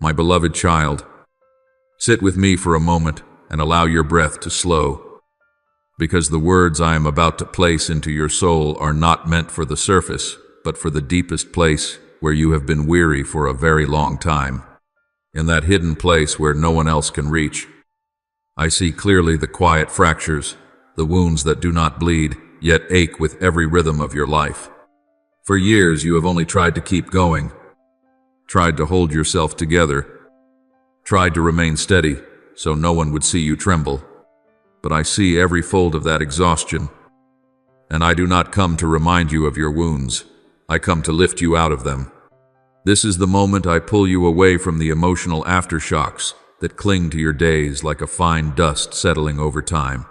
My beloved child, sit with me for a moment and allow your breath to slow, because the words I am about to place into your soul are not meant for the surface, but for the deepest place where you have been weary for a very long time. In that hidden place where no one else can reach, I see clearly the quiet fractures, the wounds that do not bleed, yet ache with every rhythm of your life. For years you have only tried to keep going, tried to hold yourself together, tried to remain steady so no one would see you tremble. But I see every fold of that exhaustion, and I do not come to remind you of your wounds. I come to lift you out of them. This is the moment I pull you away from the emotional aftershocks that cling to your days like a fine dust settling over time.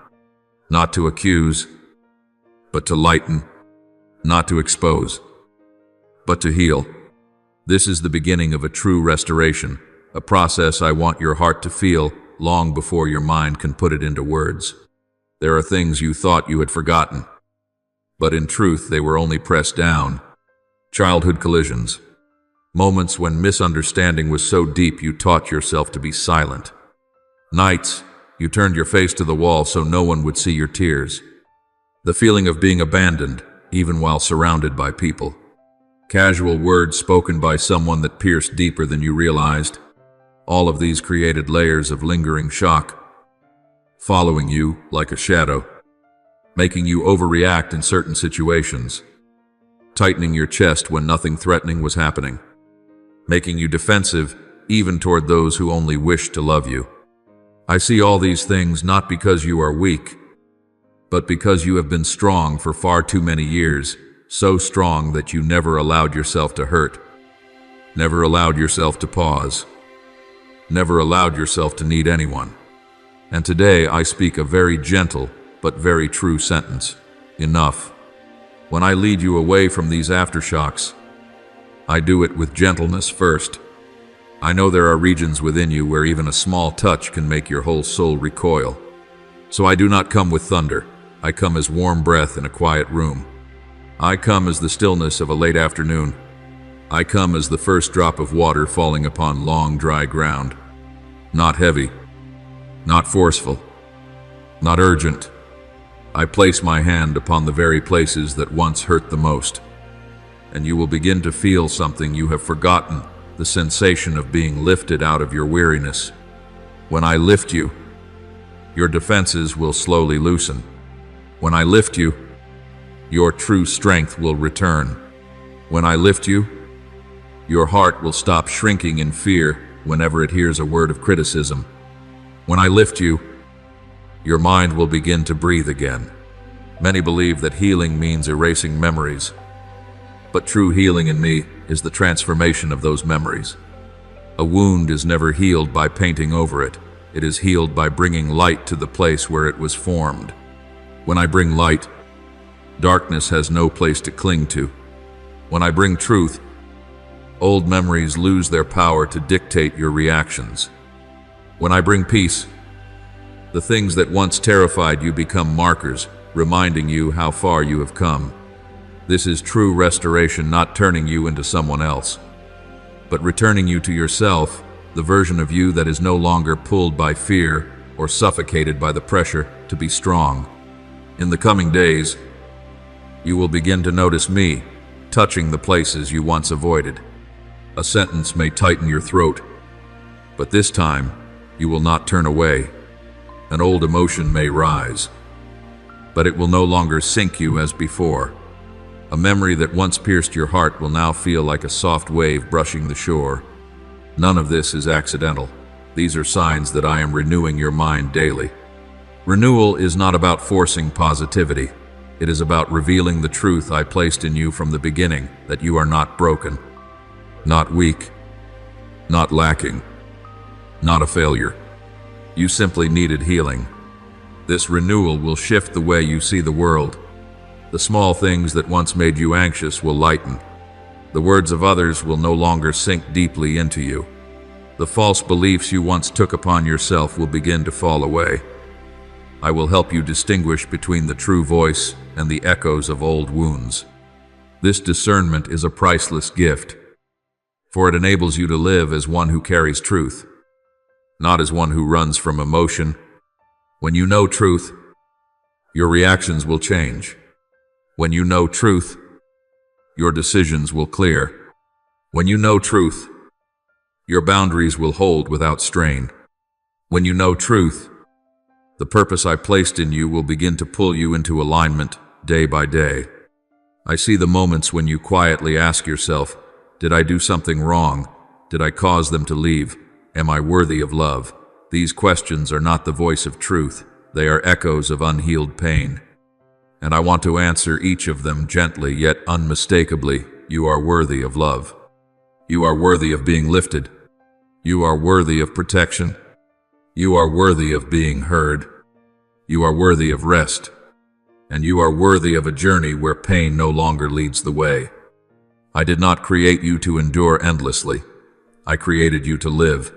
Not to accuse, but to lighten. Not to expose, but to heal. This is the beginning of a true restoration, a process I want your heart to feel long before your mind can put it into words. There are things you thought you had forgotten, but in truth they were only pressed down. Childhood collisions. Moments when misunderstanding was so deep you taught yourself to be silent. Nights you turned your face to the wall so no one would see your tears. The feeling of being abandoned, even while surrounded by people. Casual words spoken by someone that pierced deeper than you realized. All of these created layers of lingering shock, following you like a shadow, making you overreact in certain situations, tightening your chest when nothing threatening was happening, making you defensive even toward those who only wish to love you. I see all these things not because you are weak, but because you have been strong for far too many years, so strong that you never allowed yourself to hurt, never allowed yourself to pause, never allowed yourself to need anyone. And today I speak a very gentle but very true sentence. Enough. When I lead you away from these aftershocks, I do it with gentleness first. I know there are regions within you where even a small touch can make your whole soul recoil. So I do not come with thunder. I come as warm breath in a quiet room. I come as the stillness of a late afternoon. I come as the first drop of water falling upon long, dry ground. Not heavy, not forceful, not urgent. I place my hand upon the very places that once hurt the most, and you will begin to feel something you have forgotten, the sensation of being lifted out of your weariness. When I lift you, your defenses will slowly loosen. When I lift you, your true strength will return. When I lift you, your heart will stop shrinking in fear whenever it hears a word of criticism. When I lift you, your mind will begin to breathe again. Many believe that healing means erasing memories, but true healing in me is the transformation of those memories. A wound is never healed by painting over it. It is healed by bringing light to the place where it was formed. When I bring light, darkness has no place to cling to. When I bring truth, old memories lose their power to dictate your reactions. When I bring peace, the things that once terrified you become markers, reminding you how far you have come. This is true restoration, not turning you into someone else, but returning you to yourself, the version of you that is no longer pulled by fear or suffocated by the pressure to be strong. In the coming days, you will begin to notice me touching the places you once avoided. A sentence may tighten your throat, but this time you will not turn away. An old emotion may rise, but it will no longer sink you as before. A memory that once pierced your heart will now feel like a soft wave brushing the shore. None of this is accidental. These are signs that I am renewing your mind daily. Renewal is not about forcing positivity. It is about revealing the truth I placed in you from the beginning, that you are not broken, not weak, not lacking, not a failure. You simply needed healing. This renewal will shift the way you see the world. The small things that once made you anxious will lighten. The words of others will no longer sink deeply into you. The false beliefs you once took upon yourself will begin to fall away. I will help you distinguish between the true voice and the echoes of old wounds. This discernment is a priceless gift. for it enables you to live as one who carries truth, not as one who runs from emotion. When you know truth, your reactions will change. When you know truth, your decisions will clear. When you know truth, your boundaries will hold without strain. When you know truth, the purpose I placed in you will begin to pull you into alignment day by day. I see the moments when you quietly ask yourself, did I do something wrong? Did I cause them to leave? Am I worthy of love? These questions are not the voice of truth. They are echoes of unhealed pain. And I want to answer each of them gently yet unmistakably. You are worthy of love. You are worthy of being lifted. You are worthy of protection. You are worthy of being heard. You are worthy of rest. And you are worthy of a journey where pain no longer leads the way. I did not create you to endure endlessly. I created you to live.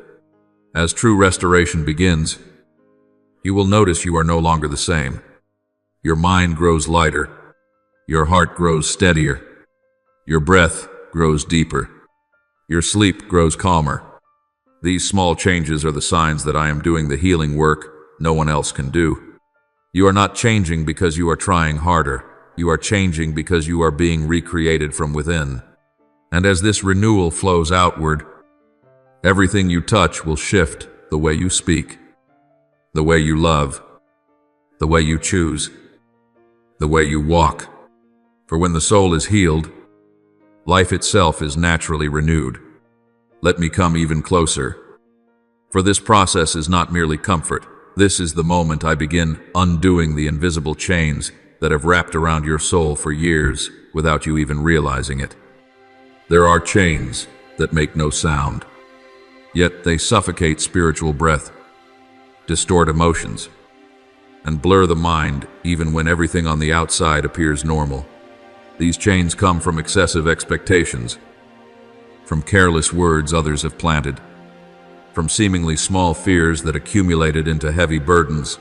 As true restoration begins, you will notice you are no longer the same. Your mind grows lighter. Your heart grows steadier. Your breath grows deeper. Your sleep grows calmer. These small changes are the signs that I am doing the healing work no one else can do. You are not changing because you are trying harder. You are changing because you are being recreated from within. And as this renewal flows outward, everything you touch will shift: the way you speak, the way you love, the way you choose, the way you walk. For when the soul is healed, life itself is naturally renewed. Let me come even closer. For this process is not merely comfort. This is the moment I begin undoing the invisible chains that have wrapped around your soul for years without you even realizing it. There are chains that make no sound, yet they suffocate spiritual breath, distort emotions, and blur the mind even when everything on the outside appears normal. These chains come from excessive expectations, from careless words others have planted, from seemingly small fears that accumulated into heavy burdens,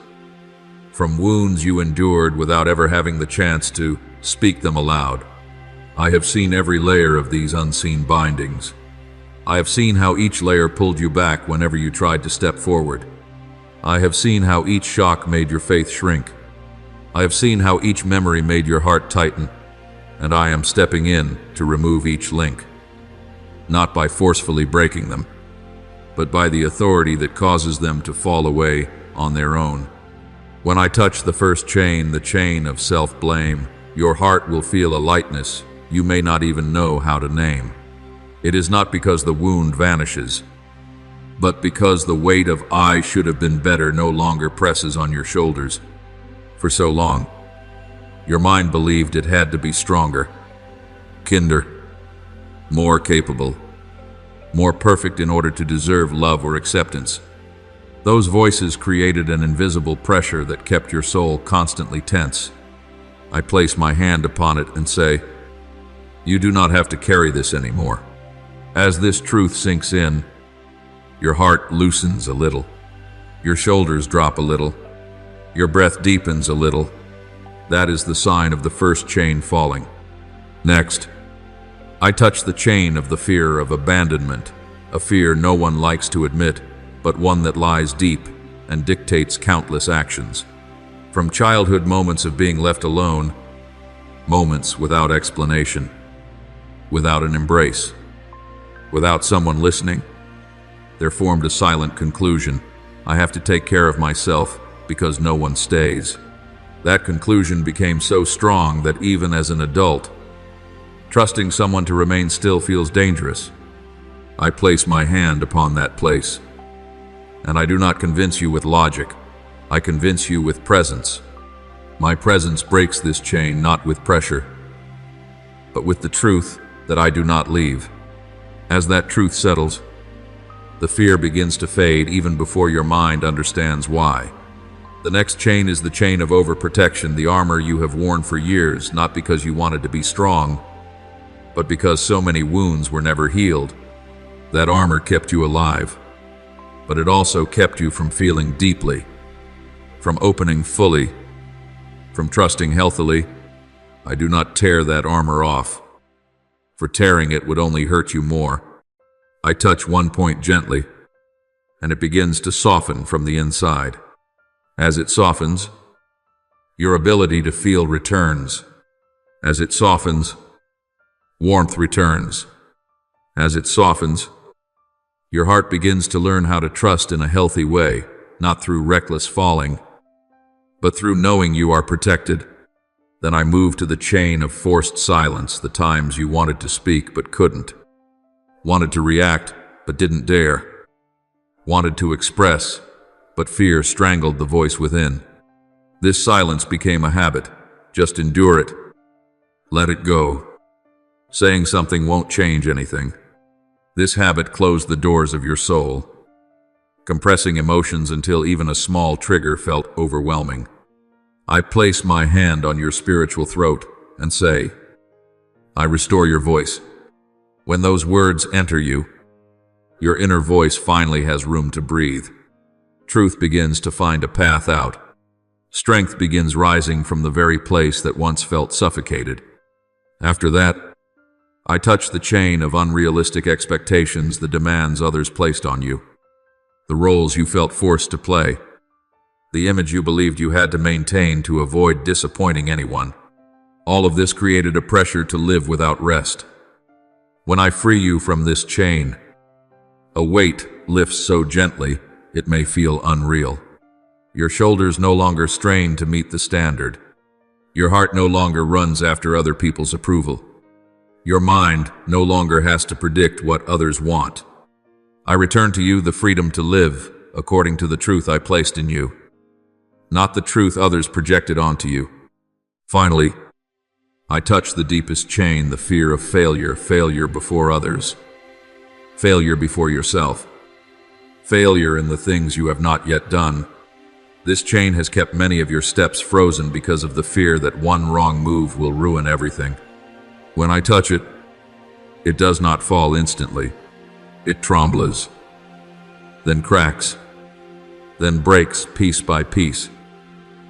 from wounds you endured without ever having the chance to speak them aloud. I have seen every layer of these unseen bindings. I have seen how each layer pulled you back whenever you tried to step forward. I have seen how each shock made your faith shrink. I have seen how each memory made your heart tighten, and I am stepping in to remove each link, not by forcefully breaking them, but by the authority that causes them to fall away on their own. When I touch the first chain, the chain of self-blame, your heart will feel a lightness you may not even know how to name. It is not because the wound vanishes, but because the weight of "I should have been better" no longer presses on your shoulders. For so long, your mind believed it had to be stronger, kinder, more capable, more perfect in order to deserve love or acceptance. Those voices created an invisible pressure that kept your soul constantly tense. I place my hand upon it and say, you do not have to carry this anymore. As this truth sinks in, your heart loosens a little, your shoulders drop a little, your breath deepens a little. That is the sign of the first chain falling. Next, I touch the chain of the fear of abandonment, a fear no one likes to admit, but one that lies deep and dictates countless actions. From childhood moments of being left alone, moments without explanation, without an embrace, without someone listening, there formed a silent conclusion: I have to take care of myself because no one stays. That conclusion became so strong that even as an adult, trusting someone to remain still feels dangerous. I place my hand upon that place. And I do not convince you with logic. I convince you with presence. My presence breaks this chain not with pressure, but with the truth that I do not leave. As that truth settles, the fear begins to fade even before your mind understands why. The next chain is the chain of overprotection, the armor you have worn for years, not because you wanted to be strong, but because so many wounds were never healed. That armor kept you alive, but it also kept you from feeling deeply, from opening fully, from trusting healthily. I do not tear that armor off, for tearing it would only hurt you more. I touch one point gently, and it begins to soften from the inside. As it softens, your ability to feel returns. As it softens, warmth returns. As it softens, your heart begins to learn how to trust in a healthy way, not through reckless falling, but through knowing you are protected. Then I move to the chain of forced silence, the times you wanted to speak but couldn't, wanted to react but didn't dare, wanted to express, but fear strangled the voice within. This silence became a habit. Just endure it. Let it go. Saying something won't change anything. This habit closed the doors of your soul, compressing emotions until even a small trigger felt overwhelming. I place my hand on your spiritual throat and say, I restore your voice. When those words enter you, your inner voice finally has room to breathe. Truth begins to find a path out. Strength begins rising from the very place that once felt suffocated. After that, I touch the chain of unrealistic expectations, the demands others placed on you, the roles you felt forced to play, the image you believed you had to maintain to avoid disappointing anyone. All of this created a pressure to live without rest. When I free you from this chain, a weight lifts so gently it may feel unreal. Your shoulders no longer strain to meet the standard. Your heart no longer runs after other people's approval. Your mind no longer has to predict what others want. I return to you the freedom to live according to the truth I placed in you, not the truth others projected onto you. Finally, I touch the deepest chain, the fear of failure, failure before others, failure before yourself, failure in the things you have not yet done. This chain has kept many of your steps frozen because of the fear that one wrong move will ruin everything. When I touch it, it does not fall instantly. It trembles, then cracks, then breaks piece by piece,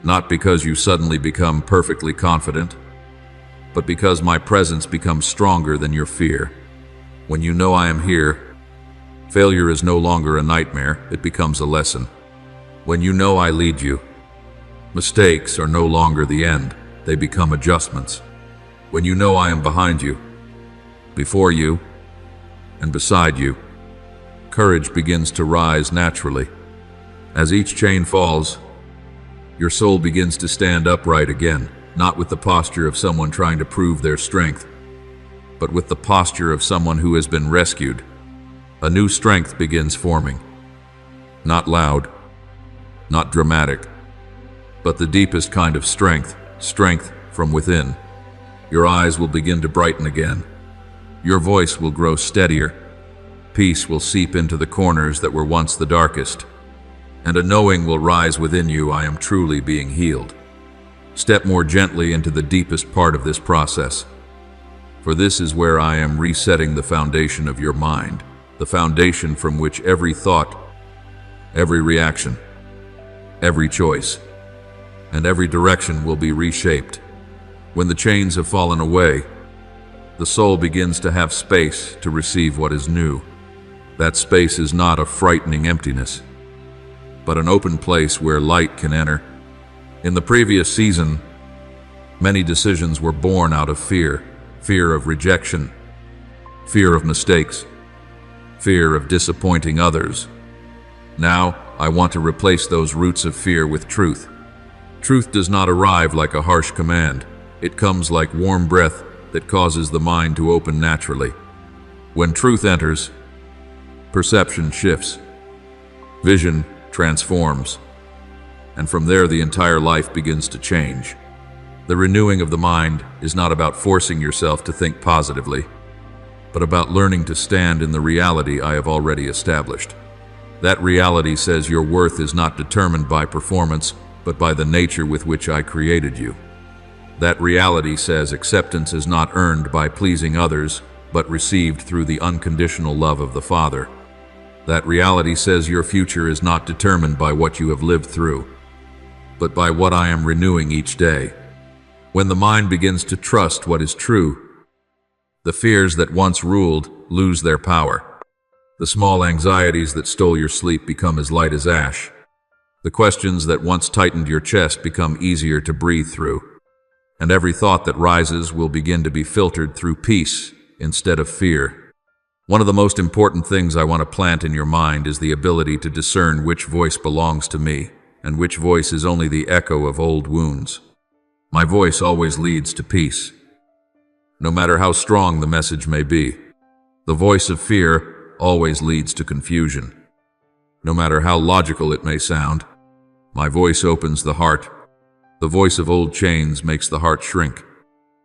not because you suddenly become perfectly confident, but because my presence becomes stronger than your fear. When you know I am here, failure is no longer a nightmare, it becomes a lesson. When you know I lead you, mistakes are no longer the end, they become adjustments. When you know I am behind you, before you, and beside you, courage begins to rise naturally. As each chain falls, your soul begins to stand upright again, not with the posture of someone trying to prove their strength, but with the posture of someone who has been rescued. A new strength begins forming. Not loud, not dramatic, but the deepest kind of strength, strength from within. Your eyes will begin to brighten again. Your voice will grow steadier. Peace will seep into the corners that were once the darkest. And a knowing will rise within you, I am truly being healed. Step more gently into the deepest part of this process. For this is where I am resetting the foundation of your mind, the foundation from which every thought, every reaction, every choice, and every direction will be reshaped. When the chains have fallen away, the soul begins to have space to receive what is new. That space is not a frightening emptiness, but an open place where light can enter. In the previous season, many decisions were born out of fear, fear of rejection, fear of mistakes, fear of disappointing others. Now, I want to replace those roots of fear with truth. Truth does not arrive like a harsh command. It comes like warm breath that causes the mind to open naturally. When truth enters, perception shifts, vision transforms, and from there the entire life begins to change. The renewing of the mind is not about forcing yourself to think positively, but about learning to stand in the reality I have already established. That reality says your worth is not determined by performance, but by the nature with which I created you. That reality says acceptance is not earned by pleasing others, but received through the unconditional love of the Father. That reality says your future is not determined by what you have lived through, but by what I am renewing each day. When the mind begins to trust what is true, the fears that once ruled lose their power. The small anxieties that stole your sleep become as light as ash. The questions that once tightened your chest become easier to breathe through. And every thought that rises will begin to be filtered through peace instead of fear. One of the most important things I want to plant in your mind is the ability to discern which voice belongs to me and which voice is only the echo of old wounds. My voice always leads to peace, no matter how strong the message may be. The voice of fear always leads to confusion. No matter how logical it may sound, my voice opens the heart. The voice of old chains makes the heart shrink.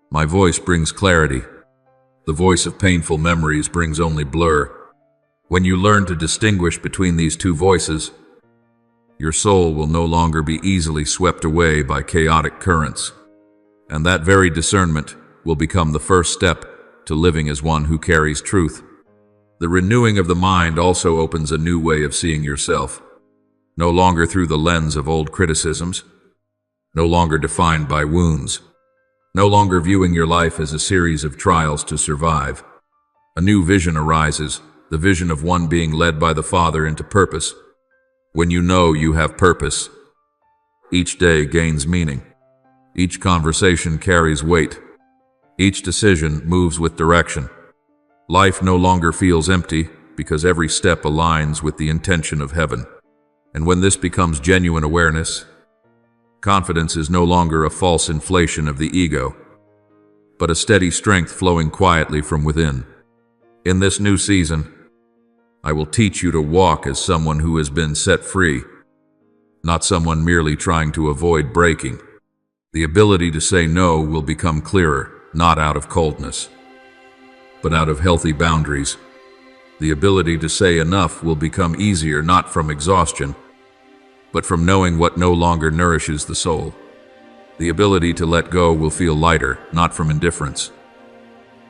My voice brings clarity. The voice of painful memories brings only blur. When you learn to distinguish between these two voices, your soul will no longer be easily swept away by chaotic currents. And that very discernment will become the first step to living as one who carries truth. The renewing of the mind also opens a new way of seeing yourself, no longer through the lens of old criticisms, no longer defined by wounds, no longer viewing your life as a series of trials to survive. A new vision arises, the vision of one being led by the Father into purpose. When you know you have purpose, each day gains meaning. Each conversation carries weight. Each decision moves with direction. Life no longer feels empty because every step aligns with the intention of heaven. And when this becomes genuine awareness, confidence is no longer a false inflation of the ego, but a steady strength flowing quietly from within. In this new season, I will teach you to walk as someone who has been set free, not someone merely trying to avoid breaking. The ability to say no will become clearer, not out of coldness, but out of healthy boundaries. The ability to say enough will become easier, not from exhaustion, but from knowing what no longer nourishes the soul. The ability to let go will feel lighter, not from indifference,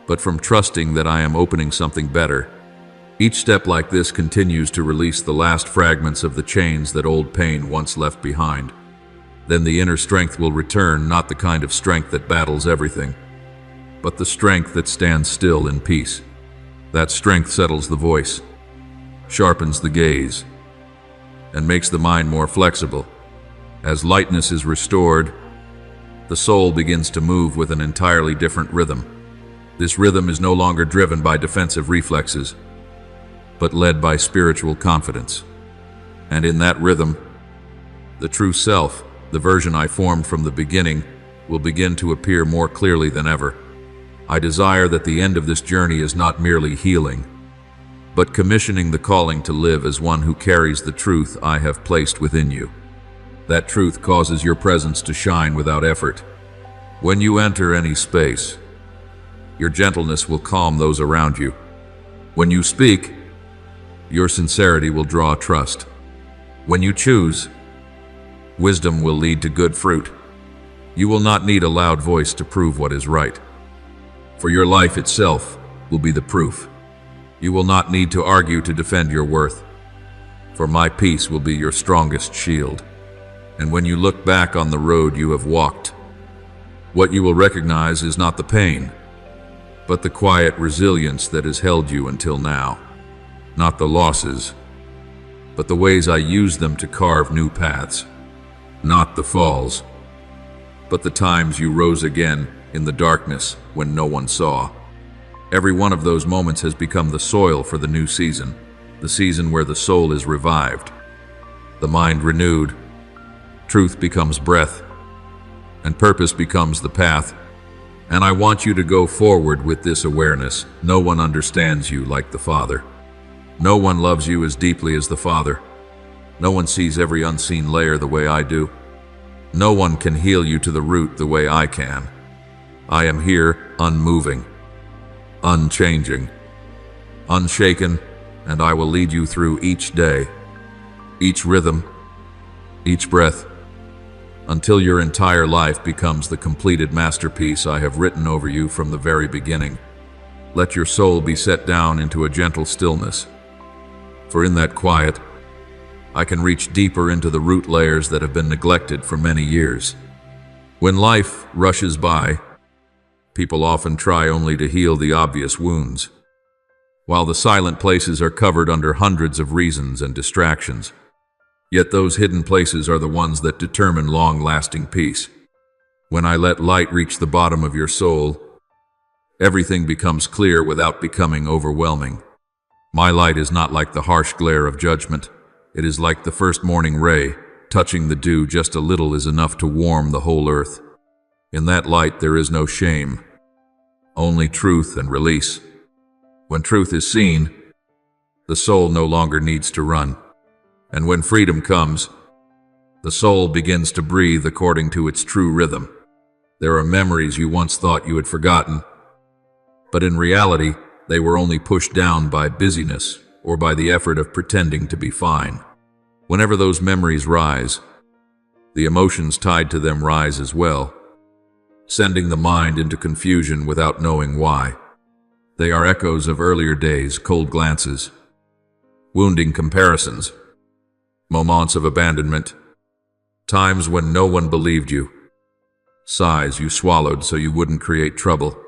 but from trusting that I am opening something better. Each step like this continues to release the last fragments of the chains that old pain once left behind. Then the inner strength will return, not the kind of strength that battles everything, but the strength that stands still in peace. That strength settles the voice, sharpens the gaze, and makes the mind more flexible. As lightness is restored, the soul begins to move with an entirely different rhythm. This rhythm is no longer driven by defensive reflexes, but led by spiritual confidence. And in that rhythm, the true self, the version I formed from the beginning, will begin to appear more clearly than ever. I desire that the end of this journey is not merely healing, but commissioning the calling to live as one who carries the truth I have placed within you. That truth causes your presence to shine without effort. When you enter any space, your gentleness will calm those around you. When you speak, your sincerity will draw trust. When you choose, wisdom will lead to good fruit. You will not need a loud voice to prove what is right, for your life itself will be the proof. You will not need to argue to defend your worth, for my peace will be your strongest shield. And when you look back on the road you have walked, what you will recognize is not the pain, but the quiet resilience that has held you until now. Not the losses, but the ways I used them to carve new paths. Not the falls, but the times you rose again in the darkness when no one saw. Every one of those moments has become the soil for the new season, the season where the soul is revived, the mind renewed, truth becomes breath, and purpose becomes the path. And I want you to go forward with this awareness. No one understands you like the Father. No one loves you as deeply as the Father. No one sees every unseen layer the way I do. No one can heal you to the root the way I can. I am here, unmoving, unchanging, unshaken, and I will lead you through each day, each rhythm, each breath, until your entire life becomes the completed masterpiece I have written over you from the very beginning. Let your soul be set down into a gentle stillness, for in that quiet, I can reach deeper into the root layers that have been neglected for many years. When life rushes by, people often try only to heal the obvious wounds. while the silent places are covered under hundreds of reasons and distractions. Yet those hidden places are the ones that determine long-lasting peace. When I let light reach the bottom of your soul, everything becomes clear without becoming overwhelming. My light is not like the harsh glare of judgment. It is like the first morning ray. Touching the dew just a little is enough to warm the whole earth. In that light there is no shame, only truth and release. When truth is seen, the soul no longer needs to run. And when freedom comes, the soul begins to breathe according to its true rhythm. There are memories you once thought you had forgotten, but in reality, they were only pushed down by busyness or by the effort of pretending to be fine. Whenever those memories rise, the emotions tied to them rise as well, sending the mind into confusion without knowing why. They are echoes of earlier days, cold glances, wounding comparisons, moments of abandonment, times when no one believed you, sighs you swallowed so you wouldn't create trouble.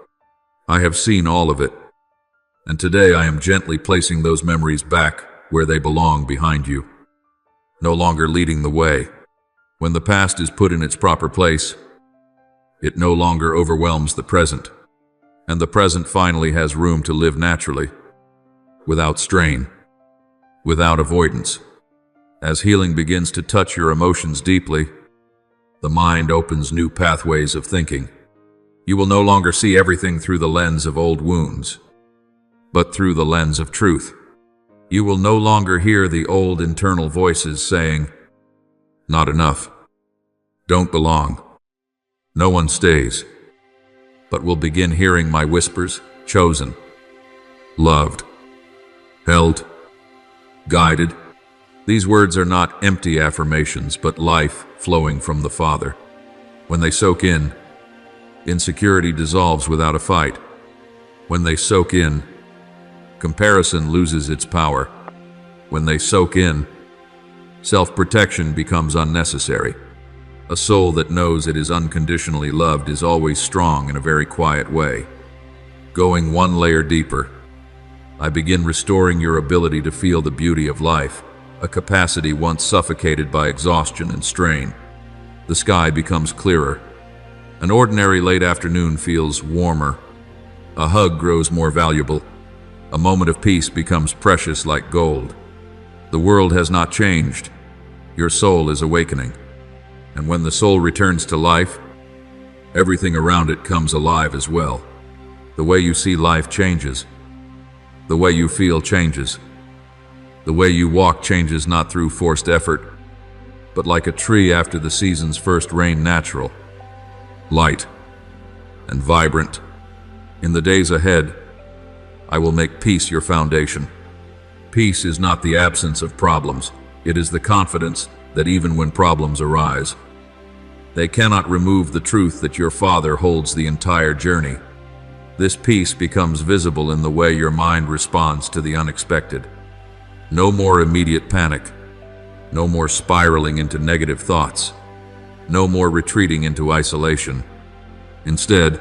I have seen all of it, and today I am gently placing those memories back where they belong behind you, no longer leading the way. When the past is put in its proper place, it no longer overwhelms the present, and the present finally has room to live naturally, without strain, without avoidance. As healing begins to touch your emotions deeply, the mind opens new pathways of thinking. You will no longer see everything through the lens of old wounds, but through the lens of truth. You will no longer hear the old internal voices saying, "Not enough, don't belong, no one stays," but will begin hearing my whispers, chosen, loved, held, guided. These words are not empty affirmations, but life flowing from the Father. When they soak in, insecurity dissolves without a fight. When they soak in, comparison loses its power. When they soak in, self-protection becomes unnecessary. A soul that knows it is unconditionally loved is always strong in a very quiet way. Going one layer deeper, I begin restoring your ability to feel the beauty of life, a capacity once suffocated by exhaustion and strain. The sky becomes clearer. An ordinary late afternoon feels warmer. A hug grows more valuable. A moment of peace becomes precious like gold. The world has not changed. Your soul is awakening. And when the soul returns to life, everything around it comes alive as well. The way you see life changes. The way you feel changes. The way you walk changes not through forced effort, but like a tree after the season's first rain, natural, light, and vibrant. In the days ahead, I will make peace your foundation. Peace is not the absence of problems. It is the confidence that even when problems arise, they cannot remove the truth that your Father holds the entire journey. This peace becomes visible in the way your mind responds to the unexpected. No more immediate panic. No more spiraling into negative thoughts. No more retreating into isolation. Instead,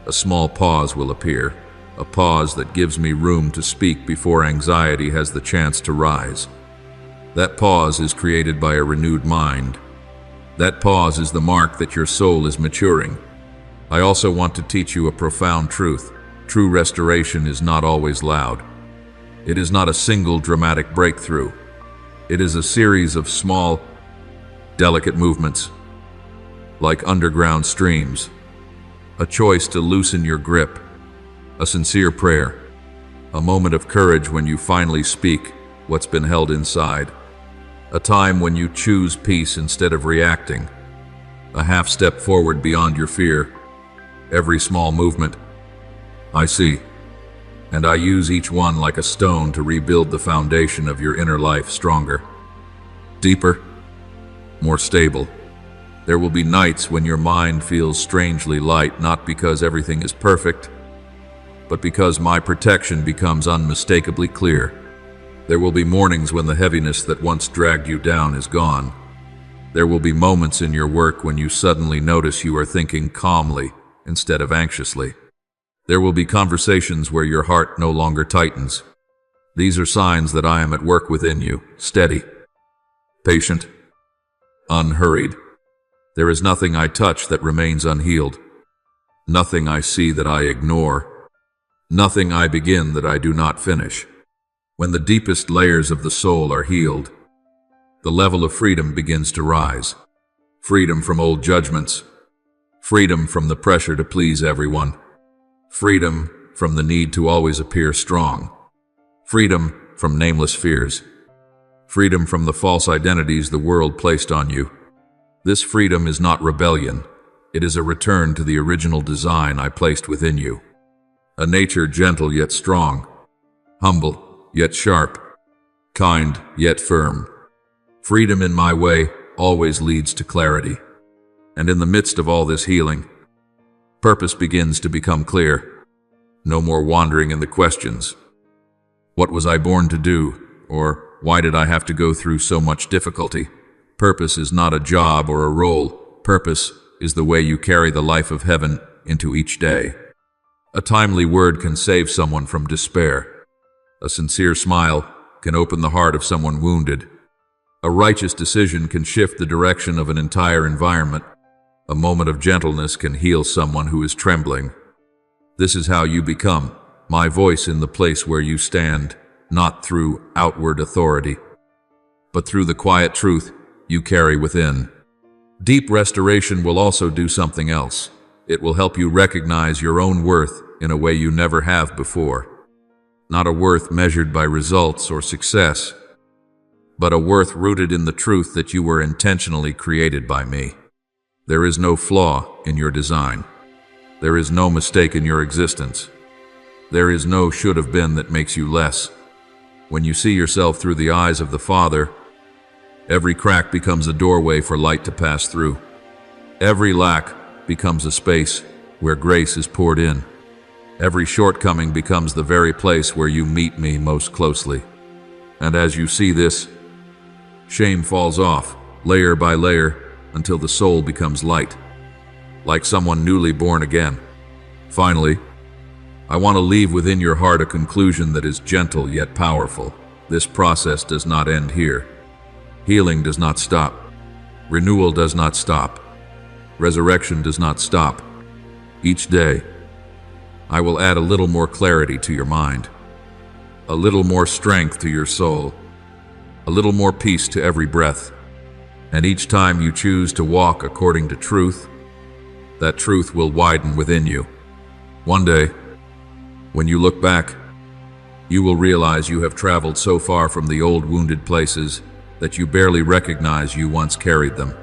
a small pause will appear, a pause that gives me room to speak before anxiety has the chance to rise. That pause is created by a renewed mind. That pause is the mark that your soul is maturing. I also want to teach you a profound truth. True restoration is not always loud. It is not a single dramatic breakthrough. It is a series of small, delicate movements, like underground streams. A choice to loosen your grip, a sincere prayer, a moment of courage when you finally speak what's been held inside, a time when you choose peace instead of reacting, a half step forward beyond your fear. Every small movement, I see. And I use each one like a stone to rebuild the foundation of your inner life stronger, deeper, more stable. There will be nights when your mind feels strangely light, not because everything is perfect, but because my protection becomes unmistakably clear. There will be mornings when the heaviness that once dragged you down is gone. There will be moments in your work when you suddenly notice you are thinking calmly instead of anxiously. There will be conversations where your heart no longer tightens. These are signs that I am at work within you, steady, patient, unhurried. There is nothing I touch that remains unhealed, nothing I see that I ignore, nothing I begin that I do not finish. When the deepest layers of the soul are healed, the level of freedom begins to rise. Freedom from old judgments, freedom from the pressure to please everyone, freedom from the need to always appear strong, freedom from nameless fears, freedom from the false identities the world placed on you. This freedom is not rebellion. It is a return to the original design I placed within you. A nature gentle yet strong, humble yet sharp, kind yet firm. Freedom in my way always leads to clarity. And in the midst of all this healing, purpose begins to become clear. No more wandering in the questions. What was I born to do? Or why did I have to go through so much difficulty? Purpose is not a job or a role. Purpose is the way you carry the life of heaven into each day. A timely word can save someone from despair. A sincere smile can open the heart of someone wounded. A righteous decision can shift the direction of an entire environment. A moment of gentleness can heal someone who is trembling. This is how you become my voice in the place where you stand, not through outward authority, but through the quiet truth you carry within. Deep restoration will also do something else. It will help you recognize your own worth in a way you never have before. Not a worth measured by results or success, but a worth rooted in the truth that you were intentionally created by me. There is no flaw in your design. There is no mistake in your existence. There is no should have been that makes you less. When you see yourself through the eyes of the Father, every crack becomes a doorway for light to pass through. Every lack becomes a space where grace is poured in. Every shortcoming becomes the very place where you meet me most closely. And as you see this, shame falls off, layer by layer, until the soul becomes light, like someone newly born again. Finally, I want to leave within your heart a conclusion that is gentle yet powerful. This process does not end here. Healing does not stop. Renewal does not stop. Resurrection does not stop. Each day, I will add a little more clarity to your mind, a little more strength to your soul, a little more peace to every breath. And each time you choose to walk according to truth, that truth will widen within you. One day, when you look back, you will realize you have traveled so far from the old wounded places that you barely recognize you once carried them.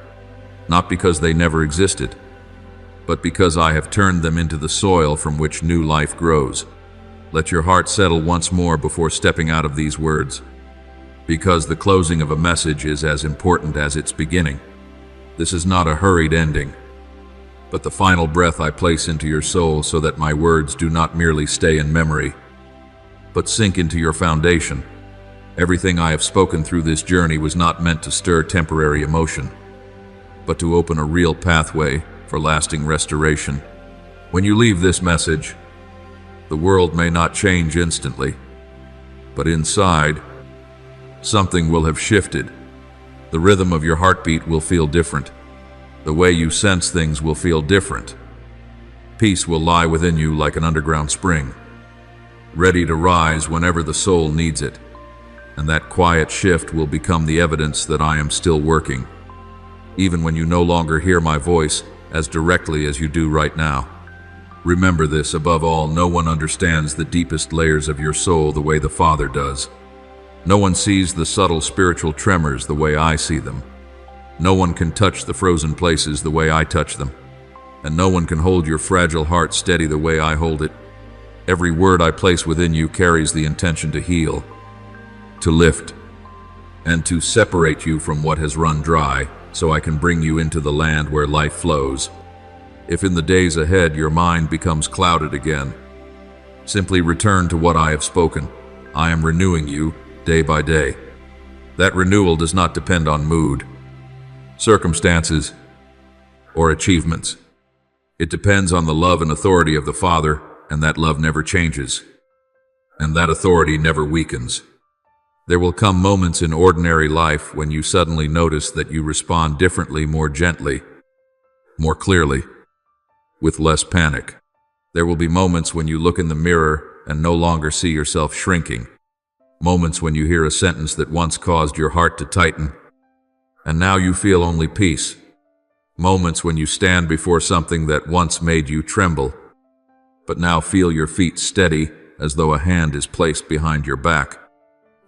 Not because they never existed, but because I have turned them into the soil from which new life grows. Let your heart settle once more before stepping out of these words, because the closing of a message is as important as its beginning. This is not a hurried ending, but the final breath I place into your soul so that my words do not merely stay in memory, but sink into your foundation. Everything I have spoken through this journey was not meant to stir temporary emotion, but to open a real pathway for lasting restoration. When you leave this message, the world may not change instantly, but inside, something will have shifted. The rhythm of your heartbeat will feel different. The way you sense things will feel different. Peace will lie within you like an underground spring, ready to rise whenever the soul needs it. And that quiet shift will become the evidence that I am still working, even when you no longer hear my voice as directly as you do right now. Remember this, above all, no one understands the deepest layers of your soul the way the Father does. No one sees the subtle spiritual tremors the way I see them. No one can touch the frozen places the way I touch them. And no one can hold your fragile heart steady the way I hold it. Every word I place within you carries the intention to heal, to lift, and to separate you from what has run dry, so I can bring you into the land where life flows. If in the days ahead your mind becomes clouded again, simply return to what I have spoken. I am renewing you day by day. That renewal does not depend on mood, circumstances, or achievements. It depends on the love and authority of the Father and that love never changes, and that authority never weakens. There will come moments in ordinary life when you suddenly notice that you respond differently, more gently, more clearly, with less panic. There will be moments when you look in the mirror and no longer see yourself shrinking. Moments when you hear a sentence that once caused your heart to tighten, and now you feel only peace. Moments when you stand before something that once made you tremble, but now feel your feet steady as though a hand is placed behind your back.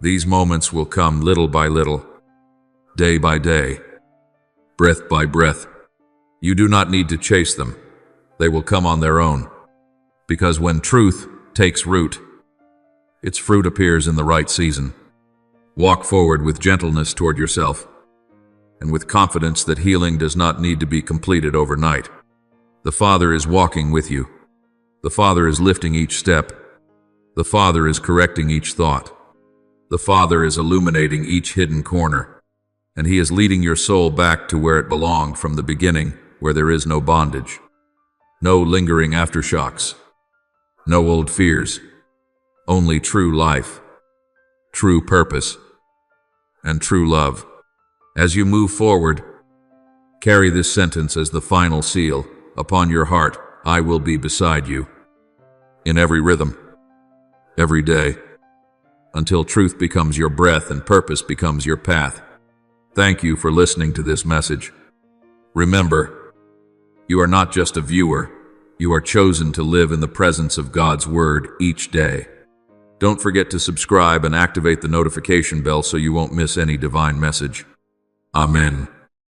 These moments will come little by little, day by day, breath by breath. You do not need to chase them. They will come on their own. Because when truth takes root, its fruit appears in the right season. Walk forward with gentleness toward yourself, and with confidence that healing does not need to be completed overnight. The Father is walking with you. The Father is lifting each step. The Father is correcting each thought. The Father is illuminating each hidden corner, and He is leading your soul back to where it belonged from the beginning, where there is no bondage, no lingering aftershocks, no old fears, only true life, true purpose, and true love. As you move forward, carry this sentence as the final seal upon your heart: I will be beside you, in every rhythm, every day, until truth becomes your breath and purpose becomes your path. Thank you for listening to this message. Remember, you are not just a viewer. You are chosen to live in the presence of God's Word each day. Don't forget to subscribe and activate the notification bell so you won't miss any divine message. Amen.